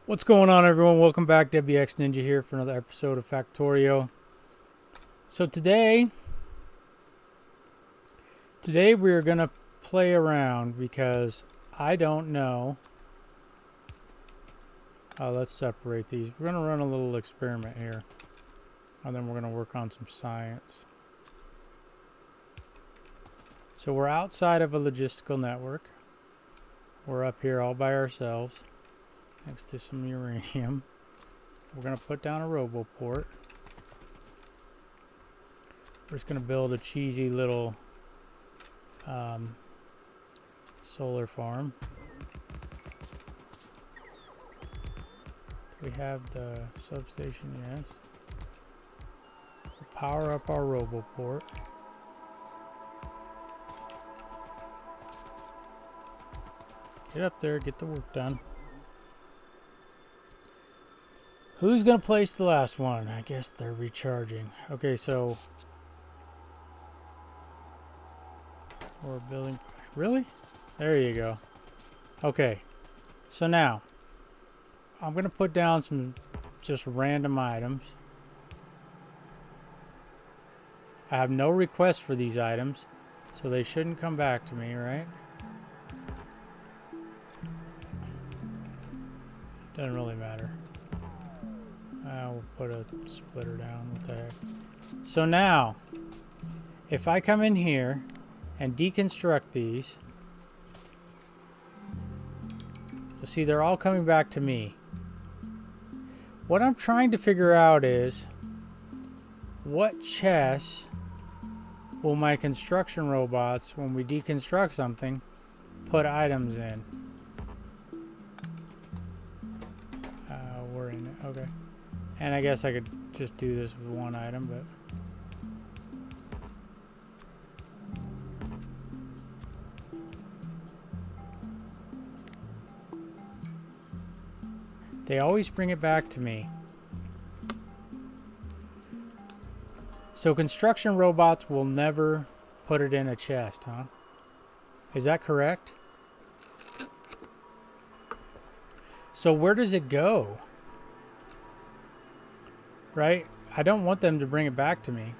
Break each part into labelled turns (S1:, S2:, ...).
S1: What's going on, everyone? Welcome back. WX Ninja here for another episode of Factorio. So today we're going to play around because I don't know. Let's separate these. We're going to run a little experiment here. And then we're going to work on some science. So we're outside of a logistical network. We're up here all by ourselves next to some uranium. We're going to put down a roboport. We're just going to build a cheesy little solar farm. We have the substation, yes. We'll power up our roboport. Get up there, get the work done. Who's going to place the last one? I guess they're recharging. Okay, so we're building. Really? There you go. Okay, so now I'm going to put down some just random items. I have no requests for these items, so they shouldn't come back to me, right? Doesn't really matter. We'll put a splitter down. What the heck? So now, if I come in here and deconstruct these, so see, they're all coming back to me. What I'm trying to figure out is what chests will my construction robots, when we deconstruct something, put items in. We're in it. Okay. And I guess I could just do this with one item, but they always bring it back to me. So construction robots will never put it in a chest, huh? Is that correct? So where does it go? Right? I don't want them to bring it back to me.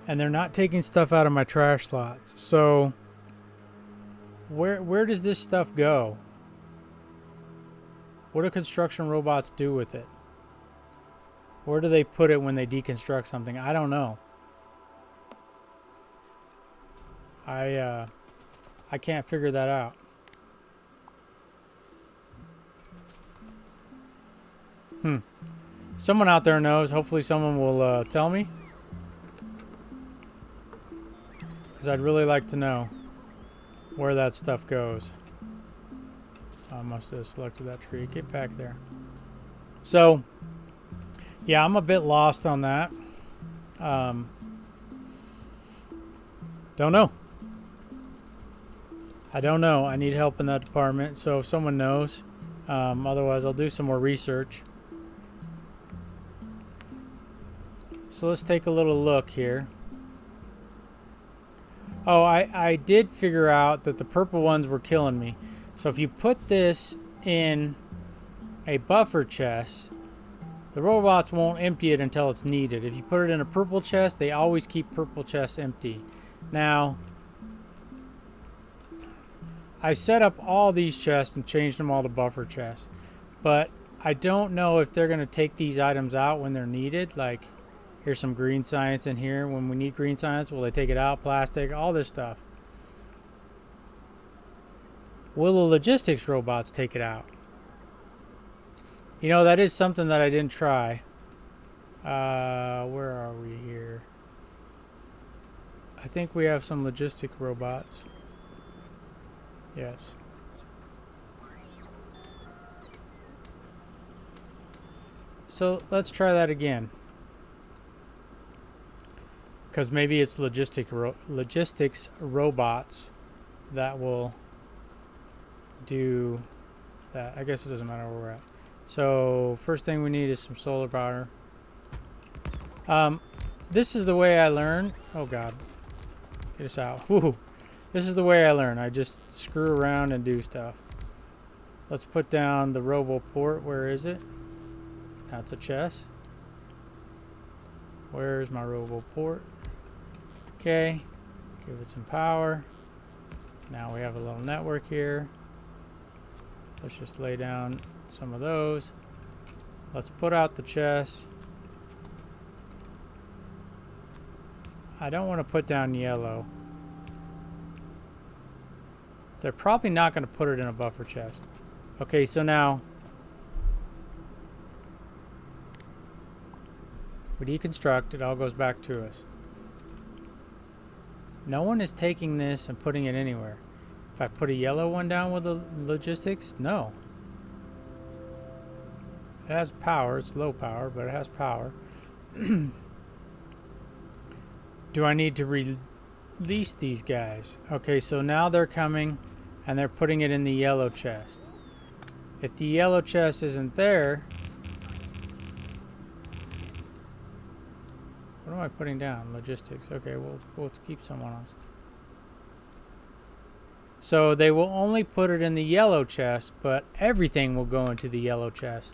S1: And they're not taking stuff out of my trash slots. So where does this stuff go? What do construction robots do with it? Where do they put it when they deconstruct something? I don't know. I can't figure that out. Someone out there knows. Hopefully someone will tell me. Because I'd really like to know where that stuff goes. I must have selected that tree. Get back there. So, yeah, I'm a bit lost on that. Don't know. I don't know. I need help in that department. So if someone knows, otherwise I'll do some more research. So let's take a little look here. Oh, I did figure out that the purple ones were killing me. So if you put this in a buffer chest, the robots won't empty it until it's needed. If you put it in a purple chest, they always keep purple chests empty. Now, I set up all these chests and changed them all to buffer chests. But I don't know if they're going to take these items out when they're needed. Like, here's some green science in here. When we need green science, will they take it out? Plastic, all this stuff. Will the logistics robots take it out? You know, that is something that I didn't try. Where are we here? I think we have some logistic robots. Yes. So let's try that again. Because maybe it's logistics robots that will do that. I guess it doesn't matter where we're at. So first thing we need is some solar power. This is the way I learn. Oh God, get us out. Woo. This is the way I learn. I just screw around and do stuff. Let's put down the robo port. Where is it? That's a chest. Where's my robo port? Okay. Give it some power. Now we have a little network here. Let's just lay down some of those. Let's put out the chest. I don't want to put down yellow. They're probably not going to put it in a buffer chest. Okay, so now we deconstruct, it all goes back to us. No one is taking this and putting it anywhere. If I put a yellow one down with the logistics, no. It has power, it's low power, but it has power. Do I need to release these guys? Okay, so now they're coming and they're putting it in the yellow chest. If the yellow chest isn't there, what am I putting down? Logistics. Okay, we'll keep someone else. So they will only put it in the yellow chest, but everything will go into the yellow chest.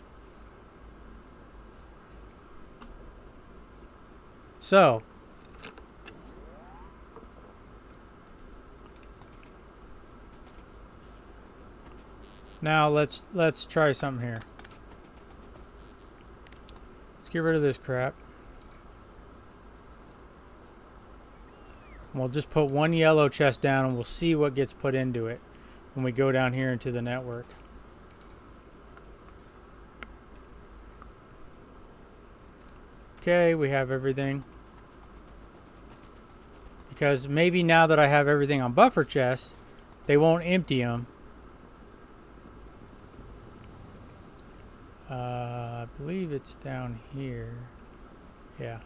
S1: So now let's try something here. Let's get rid of this crap. We'll just put one yellow chest down and we'll see what gets put into it when we go down here into the network. Okay, we have everything. Because maybe now that I have everything on buffer chests, they won't empty them. I believe it's down here. Yeah.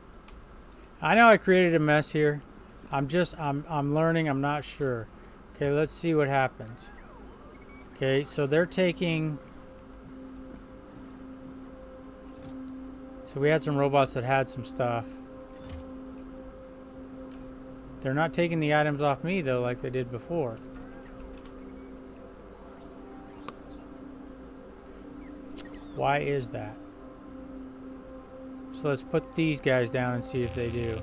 S1: I know I created a mess here. I'm learning, I'm not sure. Okay, let's see what happens. Okay, so they're taking... So we had some robots that had some stuff. They're not taking the items off me though like they did before. Why is that? So let's put these guys down and see if they do.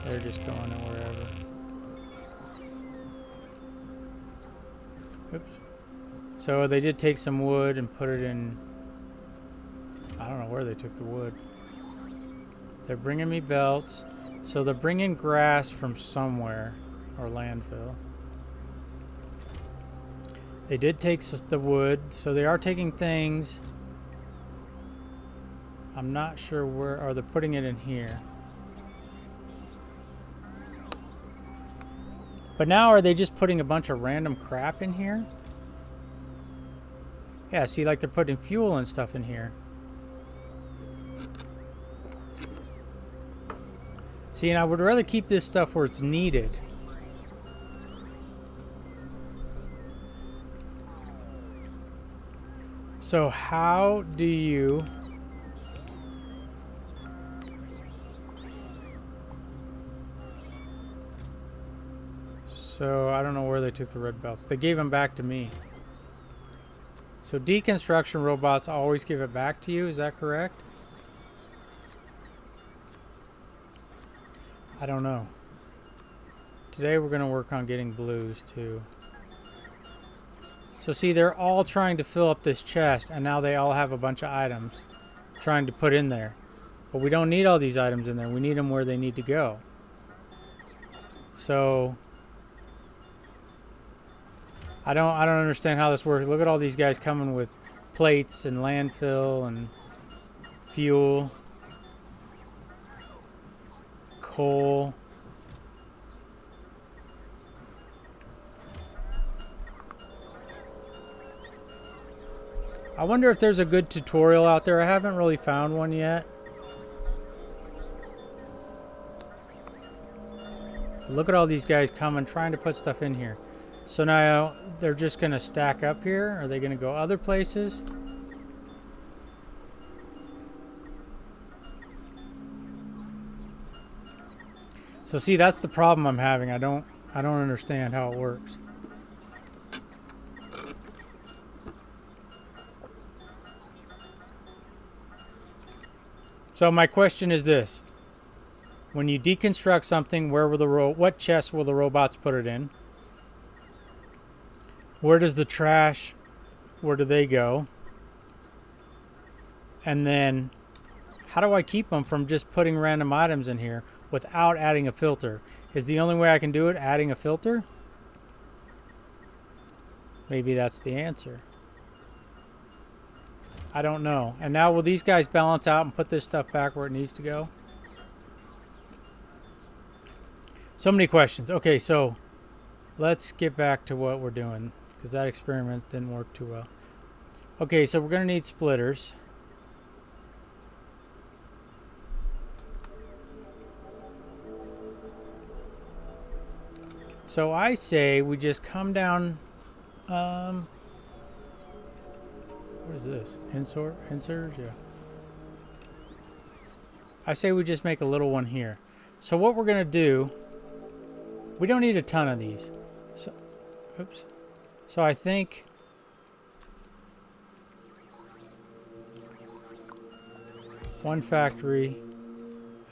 S1: They're just going to wherever. Oops. So they did take some wood and put it in... I don't know where they took the wood. They're bringing me belts. So they're bringing grass from somewhere. Or landfill. They did take the wood. So they are taking things. I'm not sure where... Are they putting it in here? But now are they just putting a bunch of random crap in here? Yeah, see, like they're putting fuel and stuff in here. See, and I would rather keep this stuff where it's needed. So how do you... So I don't know where they took the red belts. They gave them back to me. So deconstruction robots always give it back to you, is that correct? I don't know. Today we're going to work on getting blues too. So see, they're all trying to fill up this chest and now they all have a bunch of items trying to put in there. But we don't need all these items in there. We need them where they need to go. So I don't understand how this works. Look at all these guys coming with plates and landfill and fuel, coal. I wonder if there's a good tutorial out there. I haven't really found one yet. Look at all these guys coming, trying to put stuff in here. So now they're just going to stack up here? Are they going to go other places? So see, that's the problem I'm having. I don't understand how it works. So my question is this. When you deconstruct something, where will what chest will the robots put it in? Where does the trash, where do they go? And then how do I keep them from just putting random items in here without adding a filter? Is the only way I can do it adding a filter? Maybe that's the answer. I don't know. And now will these guys balance out and put this stuff back where it needs to go? So many questions. Okay, so let's get back to what we're doing, because that experiment didn't work too well. Okay, so we're going to need splitters. So I say we just come down. What is this? Inserts? Yeah. I say we just make a little one here. So what we're going to do, we don't need a ton of these. So, oops. So I think one factory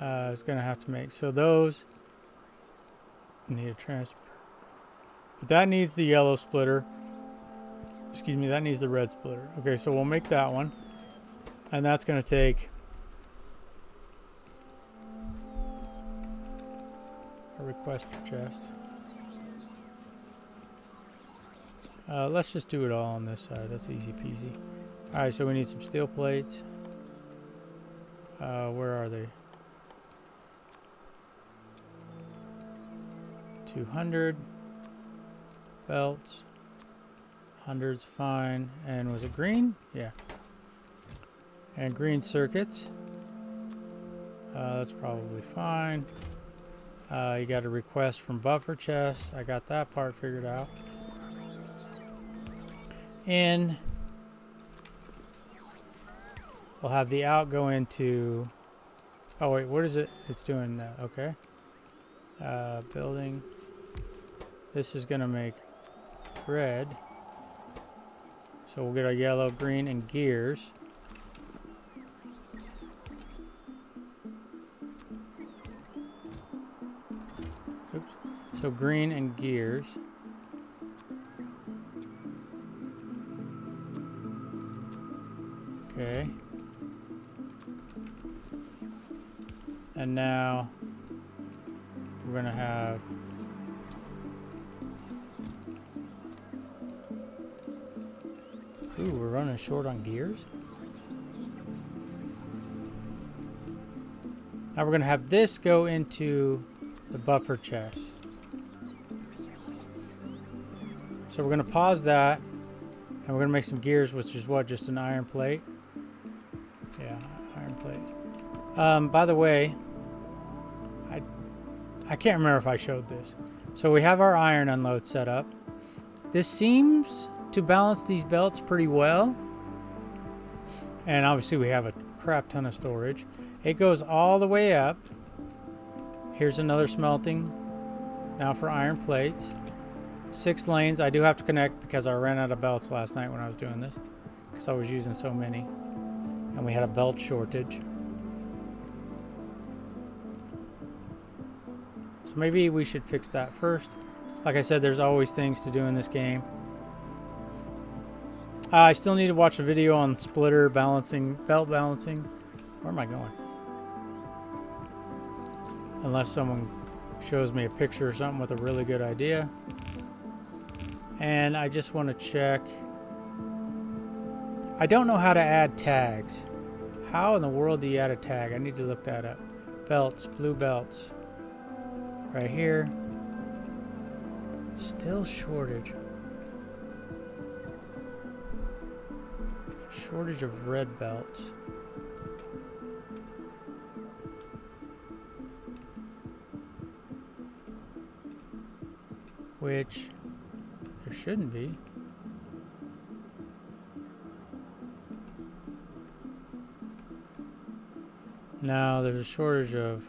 S1: is going to have to make. So those need a transport. But that needs the yellow splitter. Excuse me, that needs the red splitter. Okay, so we'll make that one. And that's going to take a request per chest. Let's just do it all on this side. That's easy peasy. Alright, so we need some steel plates. Where are they? 200 belts. 100's fine. And was it green? Yeah. And green circuits. That's probably fine. You got a request from buffer chest. I got that part figured out. In, we'll have the out go into, oh wait, what is it? It's doing that, okay. Building. This is gonna make red. So we'll get our yellow, green, and gears. Oops. So green and gears. Okay. And now we're gonna have ooh, we're running short on gears. Now we're gonna have this go into the buffer chest. So we're gonna pause that and we're gonna make some gears, which is what, just an iron plate? Yeah, iron plate. By the way, I can't remember if I showed this. So we have our iron unload set up. This seems to balance these belts pretty well. And obviously we have a crap ton of storage. It goes all the way up. Here's another smelting. Now for iron plates. 6 lanes. I do have to connect because I ran out of belts last night when I was doing this, because I was using so many. And we had a belt shortage. So maybe we should fix that first. Like I said, there's always things to do in this game. I still need to watch a video on splitter balancing, belt balancing. Where am I going? Unless someone shows me a picture or something with a really good idea. And I just want to check. I don't know how to add tags. How in the world do you add a tag? I need to look that up. Belts, blue belts. Right here. Still shortage. Shortage of red belts. Which there shouldn't be. Now there's a shortage of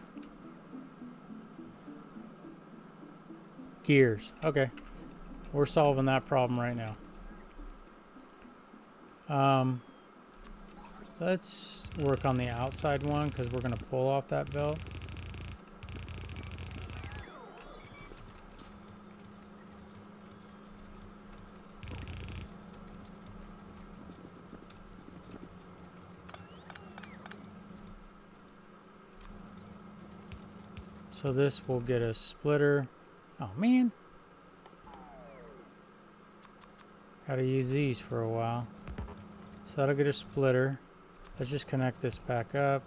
S1: gears. Okay. We're solving that problem right now. Let's work on the outside one because we're going to pull off that belt. So this will get a splitter. Oh man. Gotta use these for a while. So that'll get a splitter. Let's just connect this back up.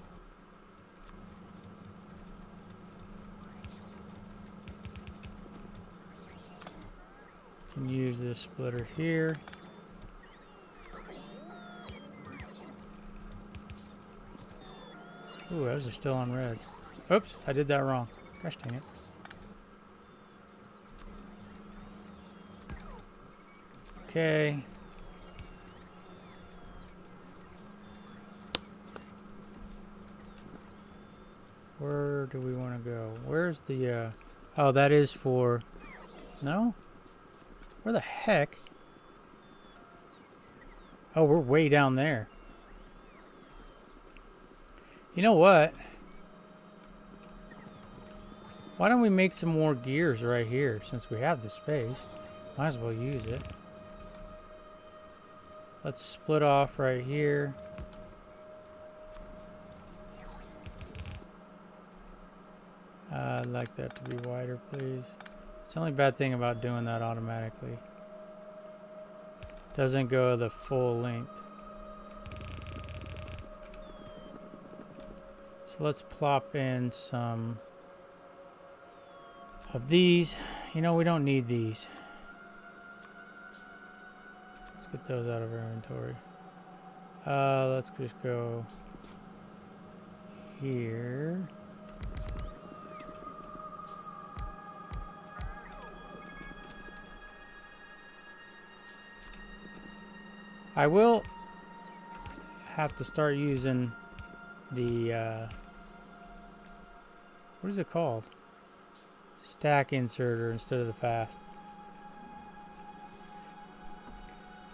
S1: Can use this splitter here. Ooh, those are still on red. Oops, I did that wrong. Gosh dang it. Okay. Where do we want to go? Where's the, oh, that is for, no? Where the heck? Oh, we're way down there. You know what? Why don't we make some more gears right here since we have the space? Might as well use it. Let's split off right here. I'd like that to be wider, please. It's the only bad thing about doing that automatically. Doesn't go the full length. So let's plop in some of these. You know, we don't need these. Let's get those out of our inventory. Let's just go here. I will have to start using the, what is it called? Stack inserter instead of the fast.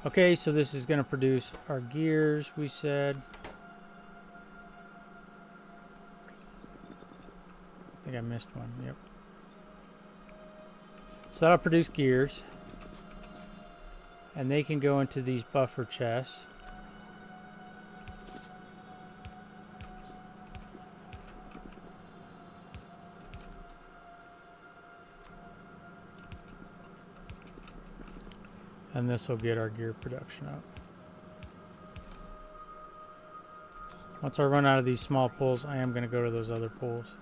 S1: Okay, so this is going to produce our gears, we said. I think I missed one, yep. So that'll produce gears. And they can go into these buffer chests. And this will get our gear production up. Once I run out of these small pulls, I am going to go to those other pulls.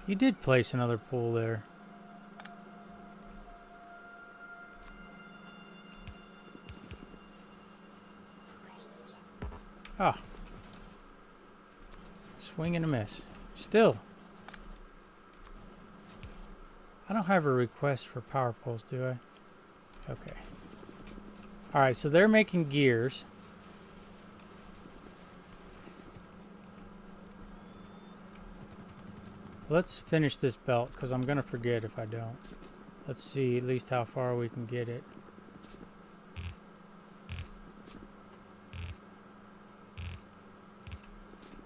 S1: You did place another pull there. Ah. Swing and a miss. Still. I don't have a request for power poles, do I? Okay. Alright, so they're making gears. Let's finish this belt, because I'm going to forget if I don't. Let's see at least how far we can get it.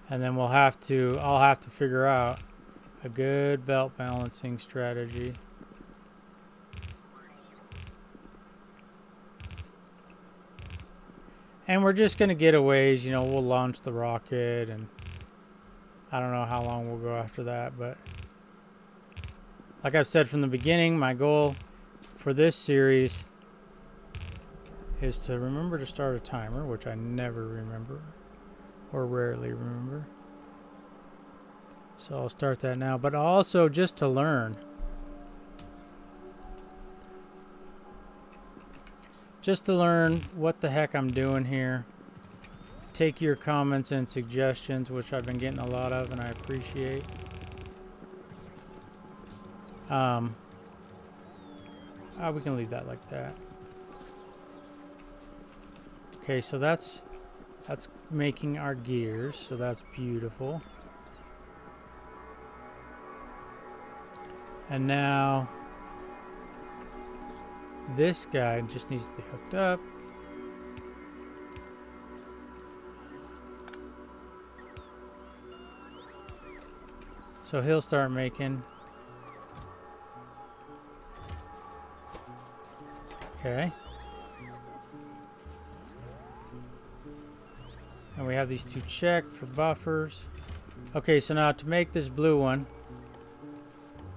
S1: And then I'll have to figure out a good belt balancing strategy. And we're just going to get a ways, you know, we'll launch the rocket, and I don't know how long we'll go after that, but like I've said from the beginning, my goal for this series is to remember to start a timer, which I never remember or rarely remember. So I'll start that now, but also just to learn. Just to learn what the heck I'm doing here. Take your comments and suggestions, which I've been getting a lot of and I appreciate. We can leave that like that. Okay, so that's making our gears, so that's beautiful. And now This guy just needs to be hooked up. So he'll start making. Okay. And we have these two checked for buffers. Okay, so now to make this blue one,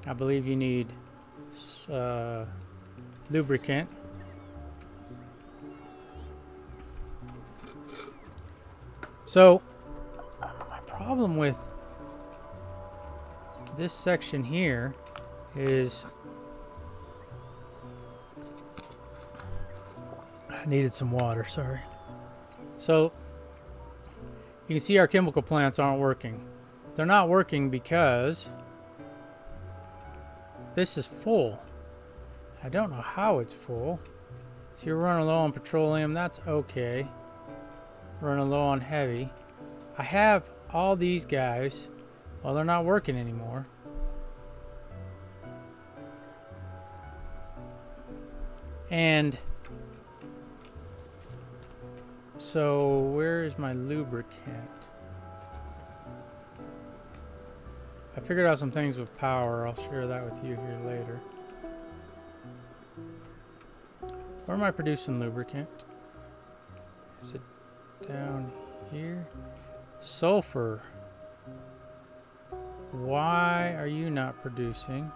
S1: I believe you need lubricant. So, my problem with this section here is I needed some water, sorry. So, you can see our chemical plants aren't working. They're not working because this is full. I don't know how it's full. So you're running low on petroleum, that's okay. Running low on heavy. I have all these guys, well, they're not working anymore. And so where is my lubricant? I figured out some things with power. I'll share that with you here later. Where am I producing lubricant? Is it down here? Sulfur. Why are you not producing?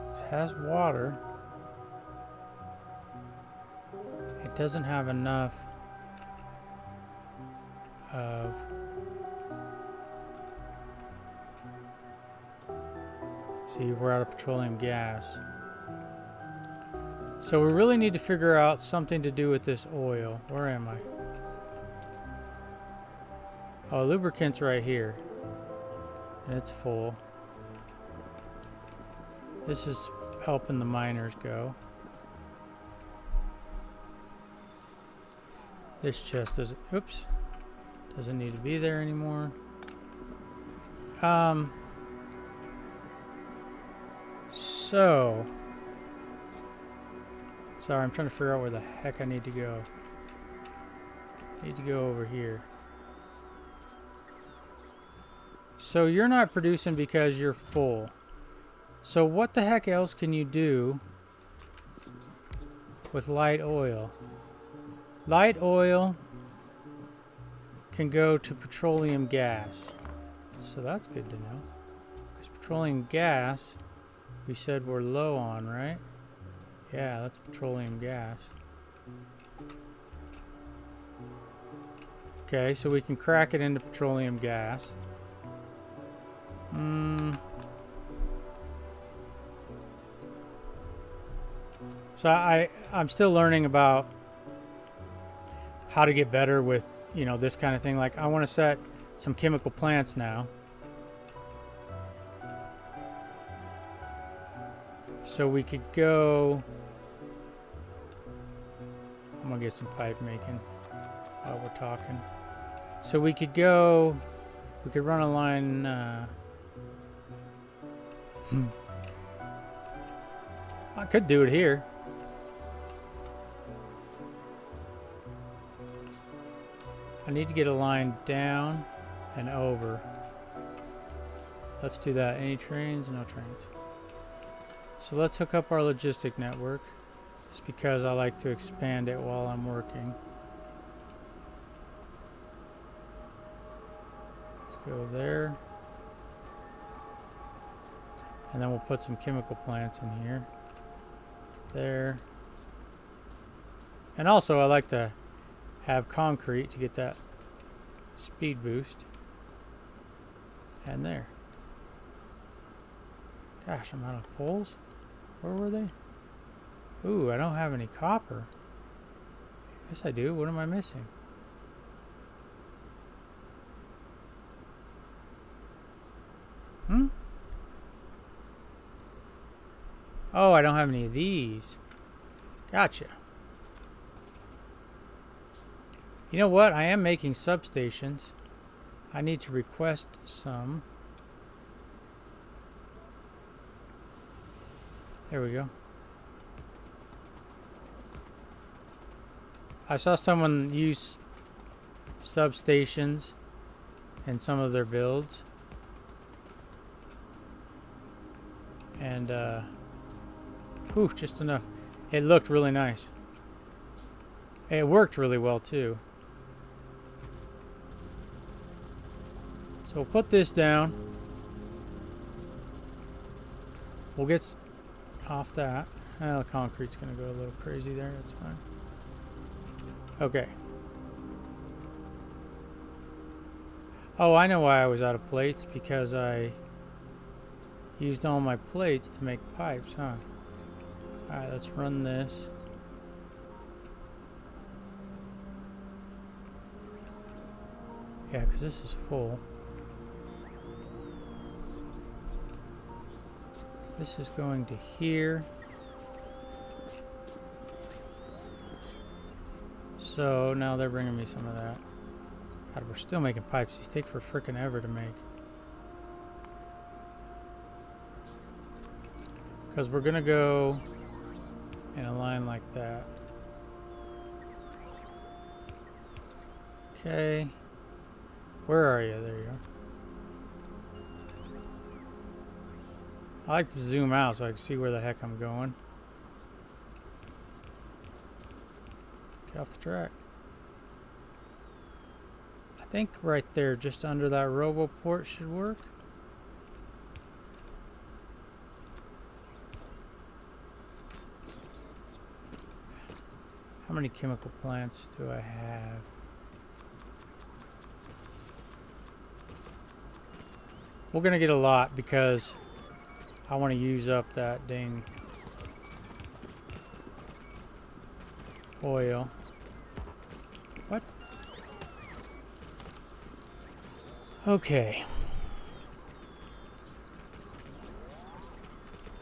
S1: It has water. It doesn't have enough of see, we're out of petroleum gas. So we really need to figure out something to do with this oil. Where am I? Oh, lubricant's right here. And it's full. This is helping the miners go. This chest doesn't, oops, doesn't need to be there anymore. So, sorry, I'm trying to figure out where the heck I need to go. I need to go over here. So you're not producing because you're full. So what the heck else can you do with light oil? Light oil can go to petroleum gas. So that's good to know. Because petroleum gas, we said we're low on, right? Yeah, that's petroleum gas. Okay, so we can crack it into petroleum gas. So I'm still learning about how to get better with, you know, this kind of thing. Like, I want to set some chemical plants now. So we could go... I'm going to get some pipe making while we're talking. So we could go... We could run a line... I could do it here. I need to get a line down and over. Let's do that. Any trains? No trains. So let's hook up our logistic network. Just because I like to expand it while I'm working. Let's go there. And then we'll put some chemical plants in here. There. And also I like to have concrete to get that speed boost. And there. Gosh, I'm out of poles. Where were they? Ooh, I don't have any copper. Yes, I do. What am I missing? Oh, I don't have any of these. Gotcha. You know what? I am making substations. I need to request some. There we go. I saw someone use substations in some of their builds. And, whew, just enough. It looked really nice. It worked really well, too. So we'll put this down. We'll get off that. Well, the concrete's going to go a little crazy there. That's fine. Okay. Oh, I know why I was out of plates. Because I used all my plates to make pipes, huh? Alright, let's run this. Yeah, because this is full. So this is going to here. So now they're bringing me some of that. God, we're still making pipes. These take for frickin' ever to make. Because we're going to go in a line like that. Okay. Where are you? There you are. I like to zoom out so I can see where the heck I'm going. Get off the track. I think right there, just under that RoboPort should work. How many chemical plants do I have? We're gonna get a lot because I want to use up that dang oil. What? Okay.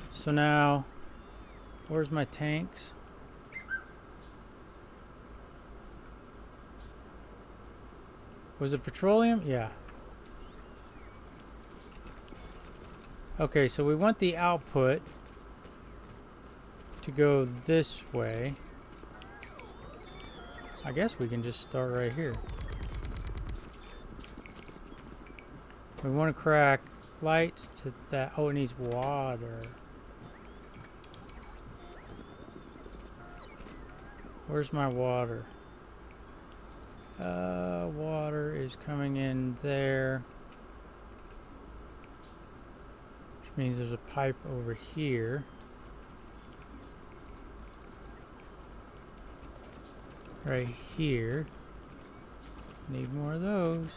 S1: So now, where's my tanks? Was it petroleum? Yeah. Okay, so we want the output to go this way. I guess we can just start right here. We want to crack light to that. Oh, it needs water. Where's my water? Water is coming in there. Which means there's a pipe over here. Right here. Need more of those.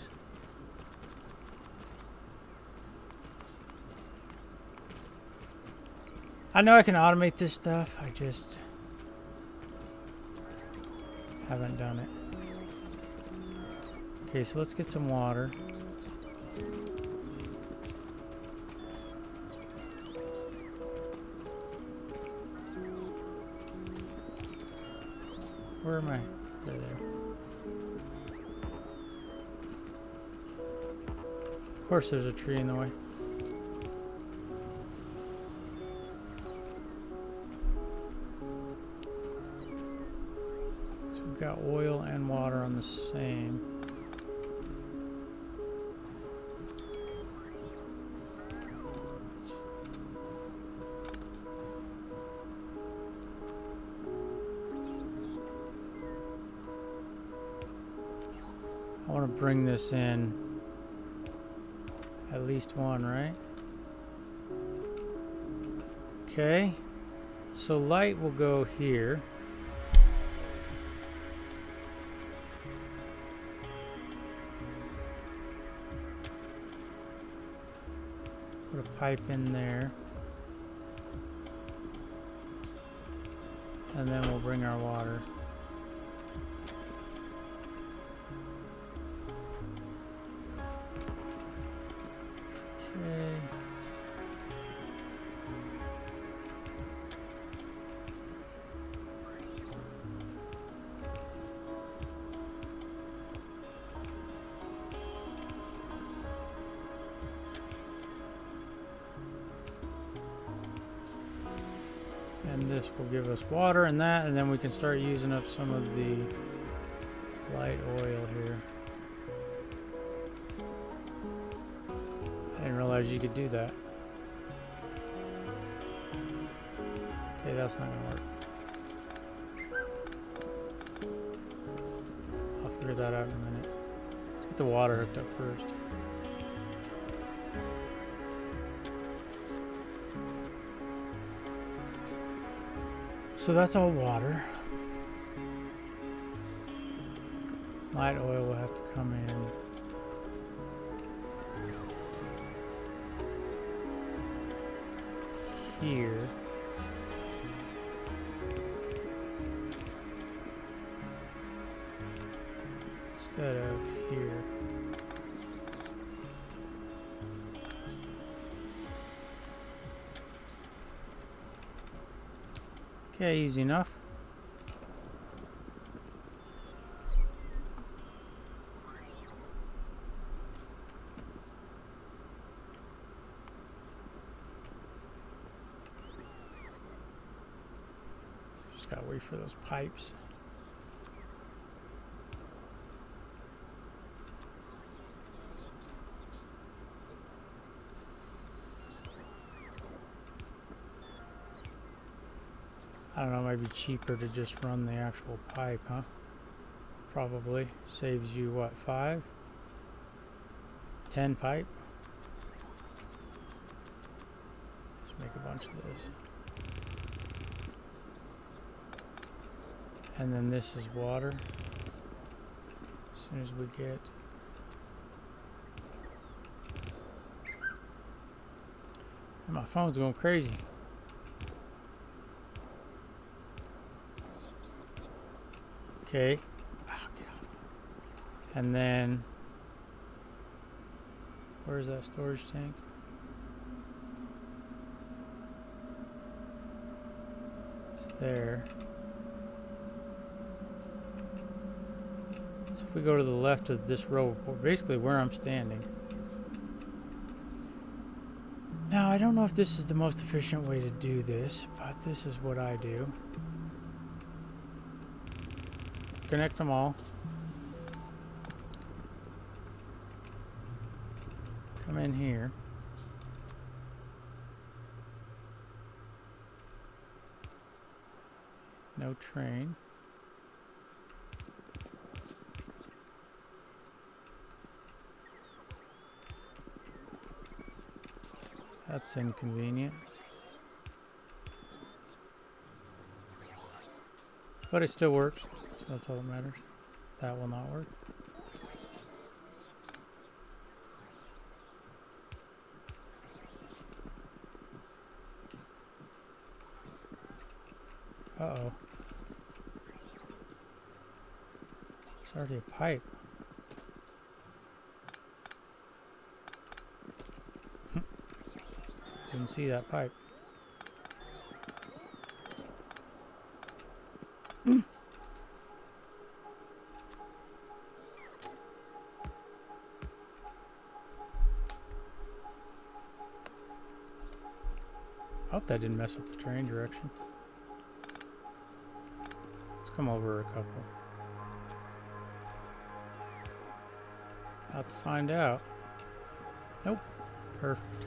S1: I know I can automate this stuff. I just haven't done it. Okay, so let's get some water. Where am I? There. Of course there's a tree in the way. So we've got oil and water on the same. I want to bring this in at least one, right? Okay, so light will go here. Put a pipe in there. And then we'll bring our water. Okay. And this will give us water and that, and then we can start using up some of the light oil here. I didn't realize you could do that. Okay, that's not gonna work. I'll figure that out in a minute. Let's get the water hooked up first. So that's all water. Light oil will have to come in. Here. Instead of here. Okay, easy enough. Just gotta wait for those pipes. I don't know, it might be cheaper to just run the actual pipe, huh? Probably. Saves you, what, 5? 10 pipe? Let's make a bunch of this. And then this is water. As soon as we get... And my phone's going crazy. Okay. Oh, get off. And then, where's that storage tank? It's there. So if we go to the left of this row, basically where I'm standing. Now, I don't know if this is the most efficient way to do this, but this is what I do. Connect them all. Come in here. No train. That's inconvenient. But it still works, so that's all that matters. That will not work. Uh-oh. It's already a pipe. Didn't see that pipe. I hope that didn't mess up the train direction. Let's come over a couple. About to find out. Nope. Perfect.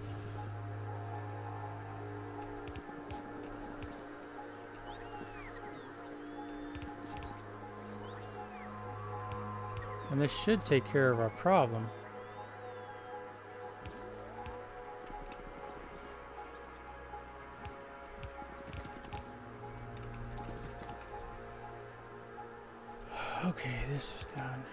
S1: And this should take care of our problem. Okay, this is done.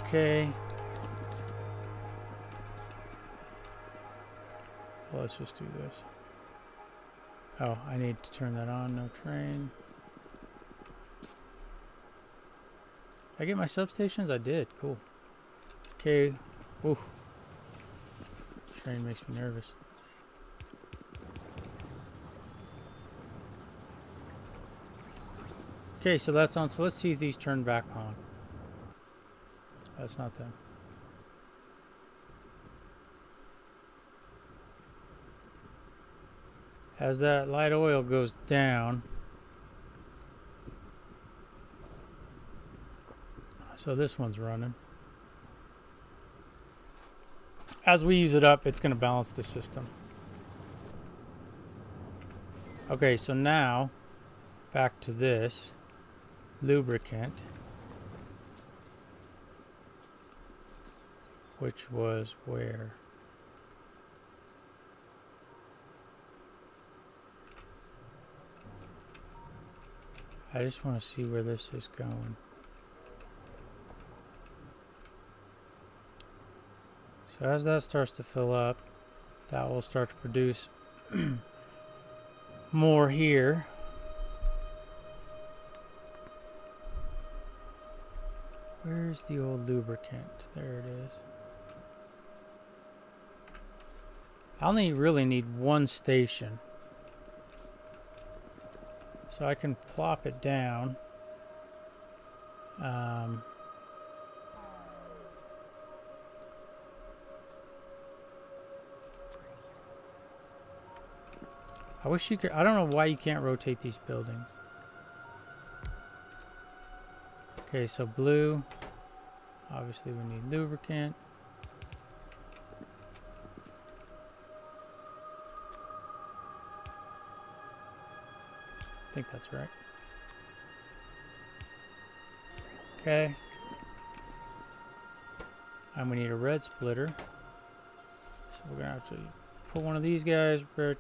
S1: Okay. Well, let's just do this. Oh, I need to turn that on. No train. Did I get my substations? I did. Cool. Okay. Ooh. Train makes me nervous. Okay, so that's on. So let's see if these turn back on. that's not them. As that light oil goes down, so this one's running. As we use it up, it's going to balance the system. Okay, so now back to this lubricant, which was where? I just want to see where this is going. So as that starts to fill up, that will start to produce more here. Where's the old lubricant? There it is. I only really need one station. So I can plop it down. I wish you could. I don't know why you can't rotate these buildings. Okay, so blue. Obviously, we need lubricant. I think that's right. Okay. And we need a red splitter. So we're going to have to put one of these guys. Red.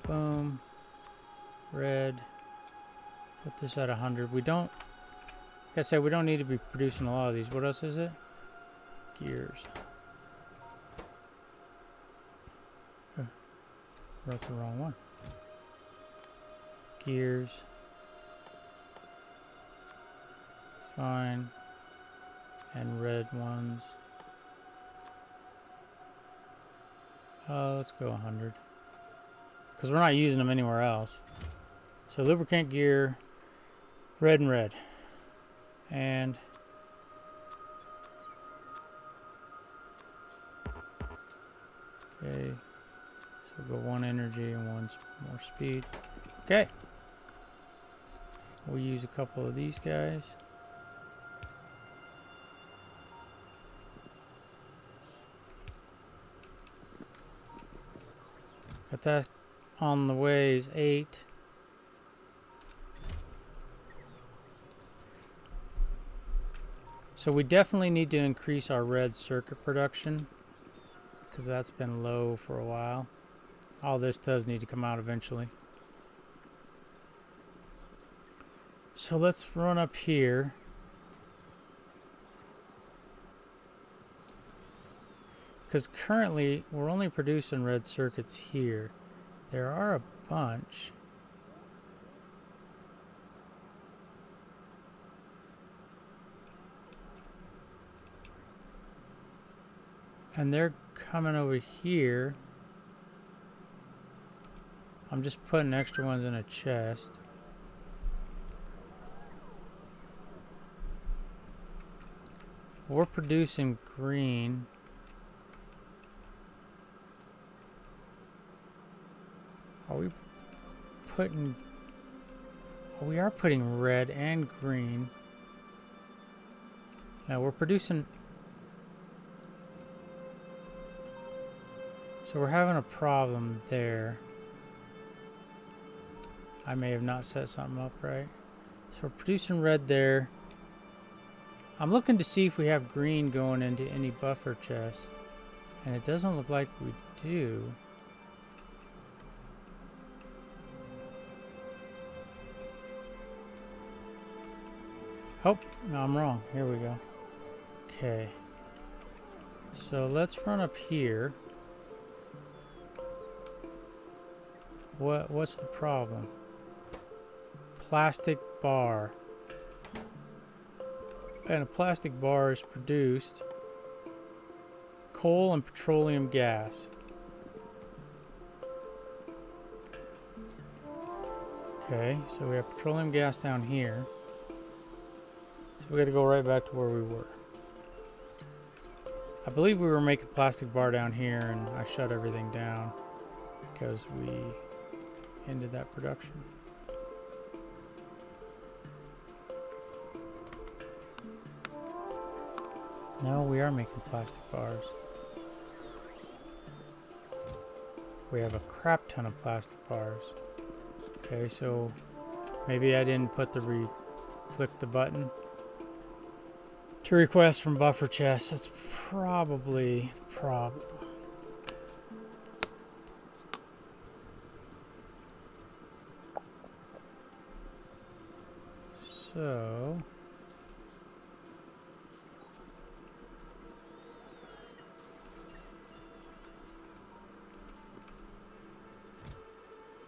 S1: Boom. Red. Put this at 100. We don't, like I said, we don't need to be producing a lot of these. What else is it? Gears. That's the wrong one. Gears. It's fine. And red ones. Let's go 100. Because we're not using them anywhere else. So lubricant, gear, red and red. And okay. So we'll go one energy and one more speed. Okay. We'll use a couple of these guys. Got that on the way is 8. So we definitely need to increase our red circuit production because that's been low for a while. All this does need to come out eventually. So let's run up here. Because currently we're only producing red circuits here. There are a bunch. And they're coming over here. I'm just putting extra ones in a chest. We're producing green. Are we putting... Oh, we are putting red and green. Now we're producing... So we're having a problem there. I may have not set something up right. So we're producing red there. I'm looking to see if we have green going into any buffer chests. And it doesn't look like we do. Oh, no, I'm wrong. Here we go. Okay. So let's run up here. What's the problem? Plastic bar. And a plastic bar is produced coal and petroleum gas. Okay, so we have petroleum gas down here. So we got to go right back to where we were. I believe we were making plastic bar down here, and I shut everything down because we ended that production. No, we are making plastic bars. We have a crap ton of plastic bars. Okay, so maybe I didn't put click the button to request from buffer chest. That's probably the problem. So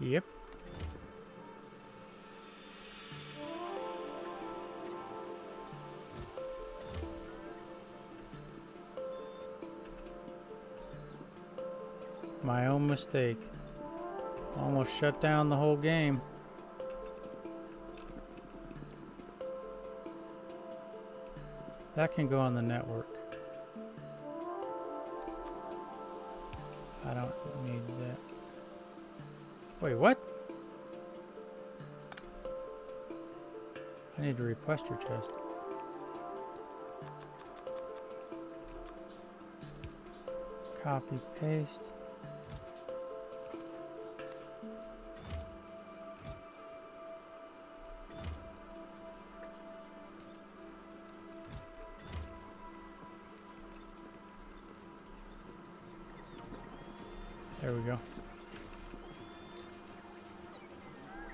S1: yep. My own mistake. Almost shut down the whole game. That can go on the network. I don't need that. Wait, what? I need to request your chest. Copy, paste. There we go.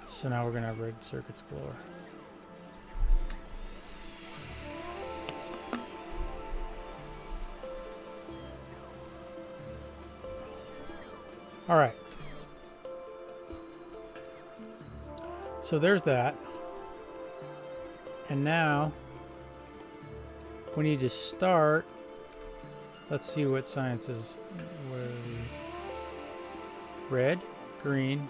S1: So now we're gonna have rigged circuits galore. All right. So there's that. And now we need to start. Let's see what science is. Where are we? Red, green,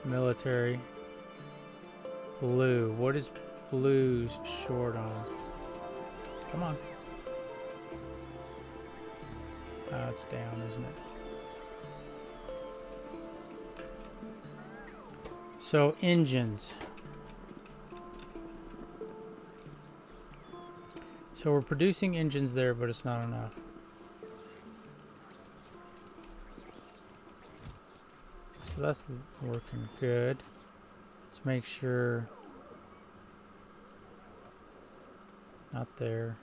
S1: military, blue. What is blue's short on? Come on. Oh, it's down, isn't it? So engines. So we're producing engines there, but it's not enough. So that's working good. Let's make sure. Not there.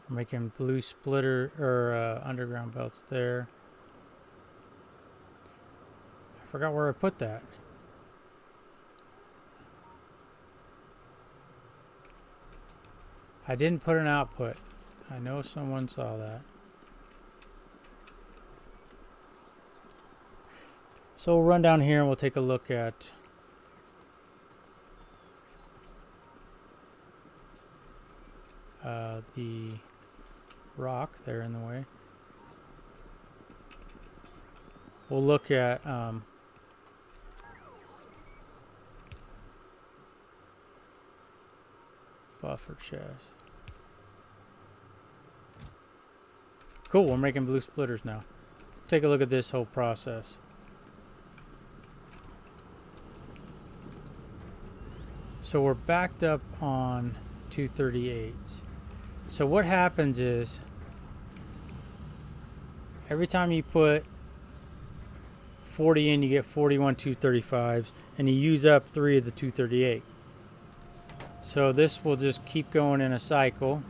S1: We're making blue splitter or underground belts there. I forgot where I put that. I didn't put an output. I know someone saw that. So we'll run down here and we'll take a look at the rock there in the way. We'll look at buffer chest. Cool, we're making blue splitters now. Take a look at this whole process. So we're backed up on 238s. So what happens is every time you put 40 in, you get 41 235s, and you use up 3 of the 238. So this will just keep going in a cycle,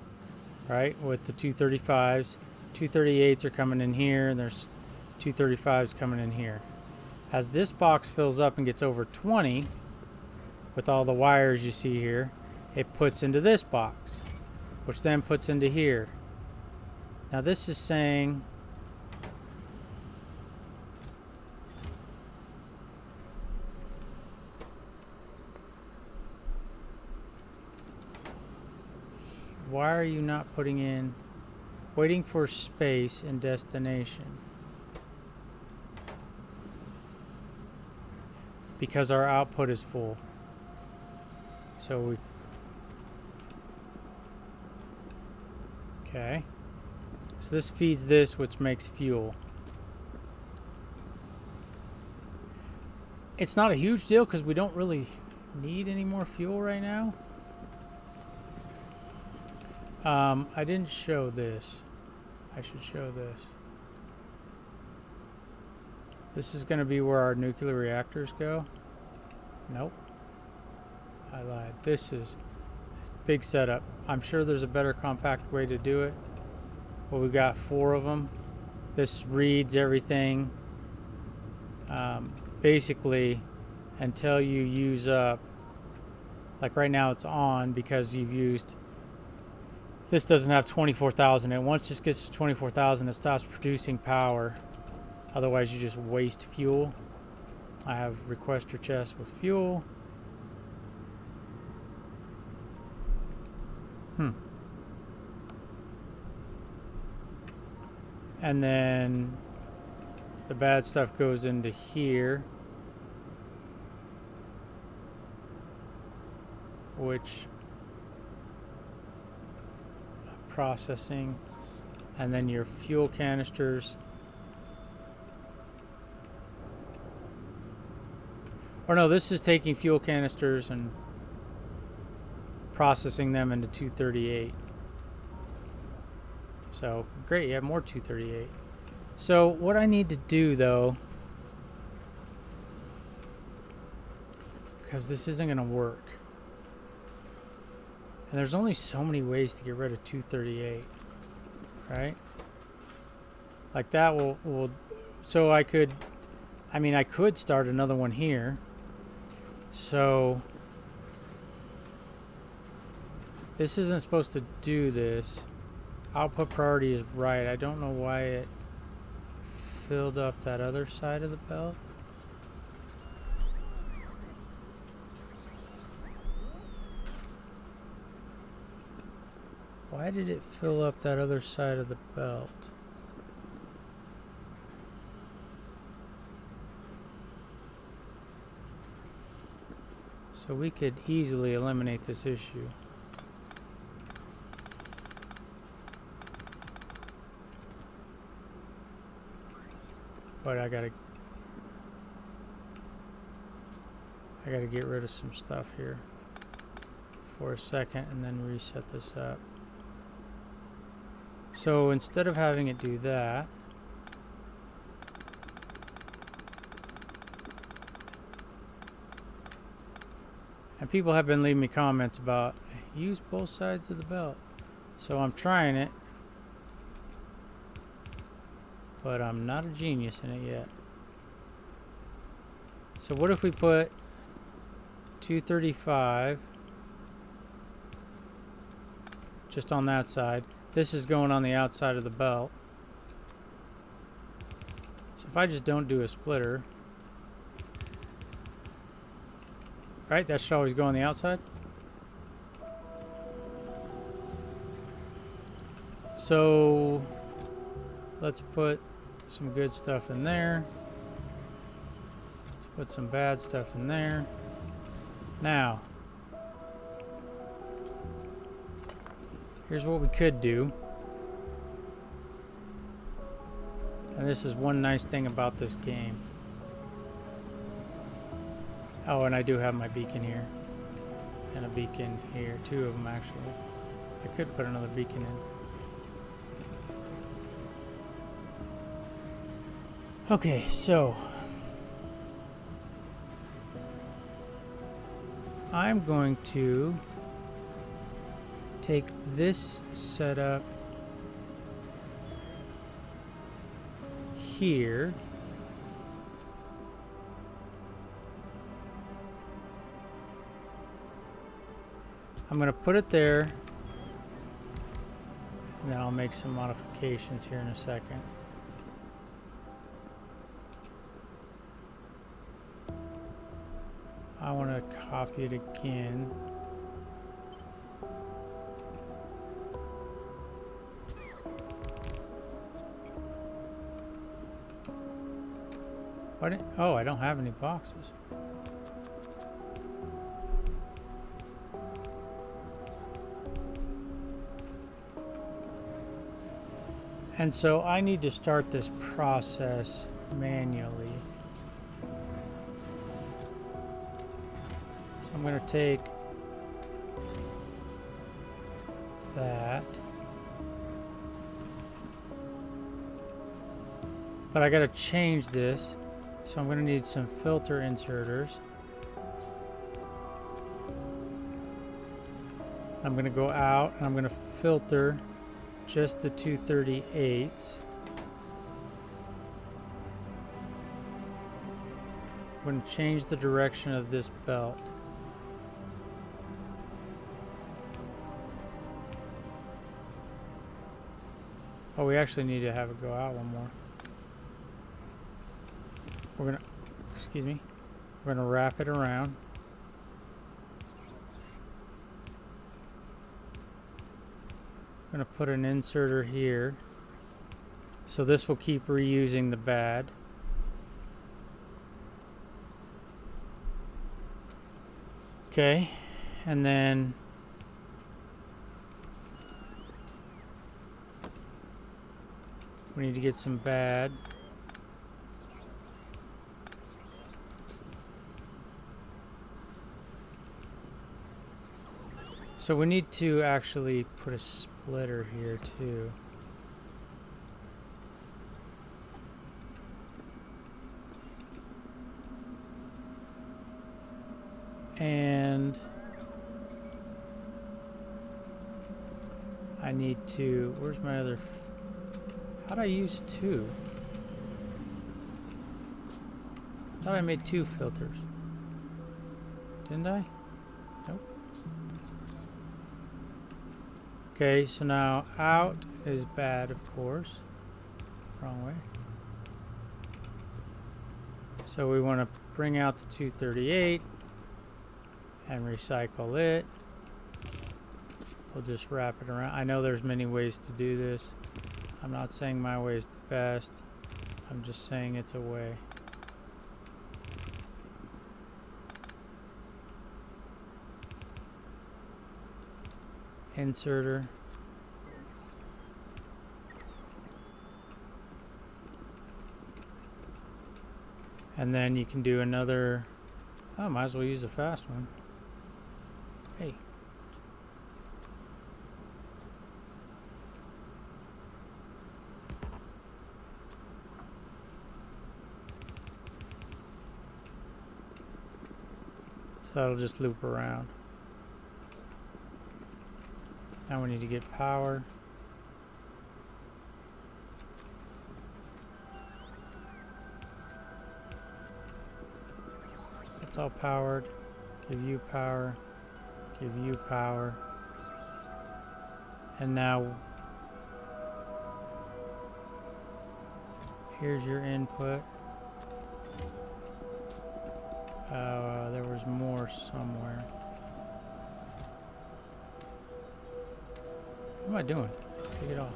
S1: right, with the 235s. 238s are coming in here, and there's 235s coming in here. As this box fills up and gets over 20, with all the wires you see here, it puts into this box, which then puts into here. Now this is saying why are you not putting in waiting for space and destination? Because our output is full. So Okay. So this feeds this, which makes fuel. It's not a huge deal because we don't really need any more fuel right now. I didn't show this. I should show this. This is going to be where our nuclear reactors go. Nope. I lied. This is big setup. I'm sure there's a better compact way to do it. Well, we got 4 of them. This reads everything. Basically, until you use up, like right now it's on because you've used, this doesn't have 24,000 and once this gets to 24,000 it stops producing power, otherwise you just waste fuel. I have requester chest with fuel. And then the bad stuff goes into here, which processing, and then your fuel canisters. Or no, this is taking fuel canisters and processing them into 238. So great, you have more 238. So what I need to do though, because this isn't going to work, and there's only so many ways to get rid of 238, right? Like that will so I could start another one here. So this isn't supposed to do this. Output priority is right. I don't know why it filled up that other side of the belt. Why did it fill up that other side of the belt? So we could easily eliminate this issue. But I gotta get rid of some stuff here for a second and then reset this up. So instead of having it do that, and people have been leaving me comments about use both sides of the belt. So I'm trying it, but I'm not a genius in it yet. So what if we put 235 just on that side? This is going on the outside of the belt. So if I just don't do a splitter, right, that should always go on the outside. So let's put some good stuff in there. Let's put some bad stuff in there. Now, here's what we could do. And this is one nice thing about this game. Oh, and I do have my beacon here. And a beacon here. 2 of them, actually. I could put another beacon in. Okay, so I'm going to take this setup here. I'm going to put it there, and then I'll make some modifications here in a second. I want to copy it again. Oh, I don't have any boxes. And so I need to start this process manually. So I'm going to take that. But I got to change this. So I'm going to need some filter inserters. I'm going to go out and I'm going to filter just the 238s. I'm going to change the direction of this belt. Oh, we actually need to have it go out one more. We're going to, excuse me, we're going to wrap it around. I'm going to put an inserter here. So this will keep reusing the bad. Okay, and then we need to get some bad. So we need to actually put a splitter here too. And I need to, where's my other, how'd I use two? I thought I made two filters. Didn't I? Nope. Okay, so now out is bad, of course. Wrong way. So we want to bring out the 238 and recycle it. We'll just wrap it around. I know there's many ways to do this. I'm not saying my way is the best. I'm just saying it's a way. Inserter. And then you can do another. Oh, might as well use the fast one. Hey. So that'll just loop around. Now we need to get power. It's all powered. Give you power. Give you power. And now here's your input. There was more somewhere. What am I doing? Take it off.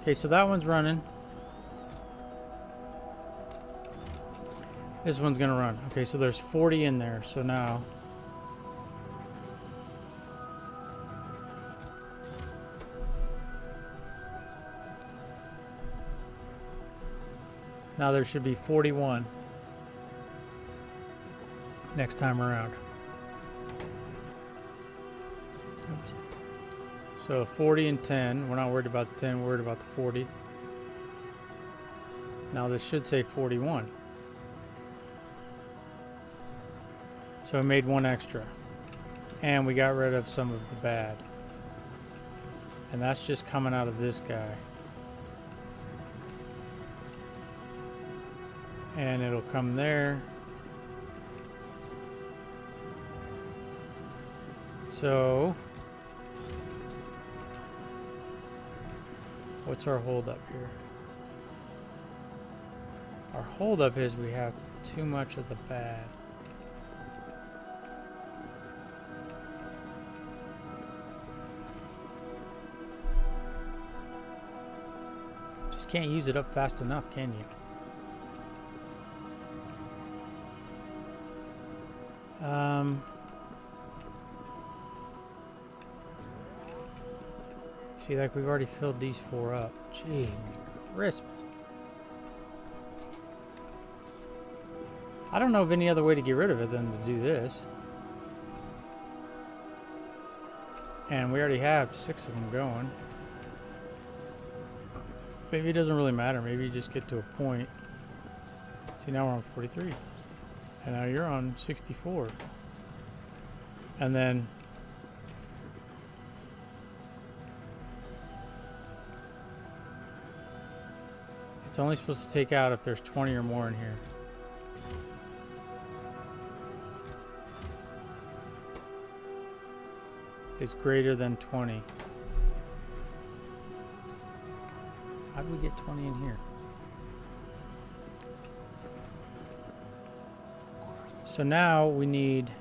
S1: Okay, so that one's running. This one's gonna run. Okay, so there's 40 in there. So now there should be 41 next time around. Oops. So 40 and 10. We're not worried about the 10, we're worried about the 40. Now this should say 41. So we made one extra. And we got rid of some of the bad. And that's just coming out of this guy. And it'll come there. So what's our holdup here? Our holdup is we have too much of the bad. Just can't use it up fast enough, can you? See, like we've already filled these 4 up. Gee, Christmas. I don't know of any other way to get rid of it than to do this. And we already have 6 of them going. Maybe it doesn't really matter. Maybe you just get to a point. See, now we're on 43. And now you're on 64. And then it's only supposed to take out if there's 20 or more in here. Is greater than 20. How do we get 20 in here? So now we need,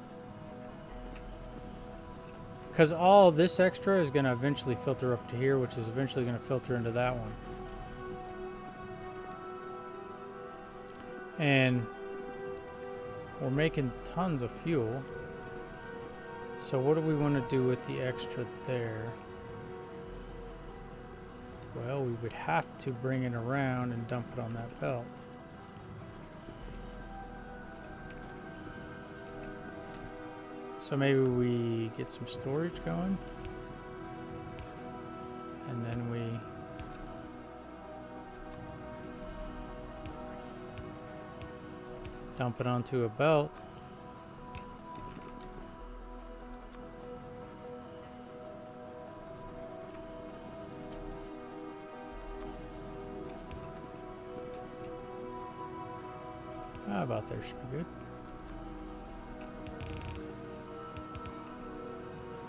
S1: because all this extra is going to eventually filter up to here, which is eventually going to filter into that one. And we're making tons of fuel. So what do we want to do with the extra there? Well, we would have to bring it around and dump it on that belt. So maybe we get some storage going. And then we dump it onto a belt. About there should be good.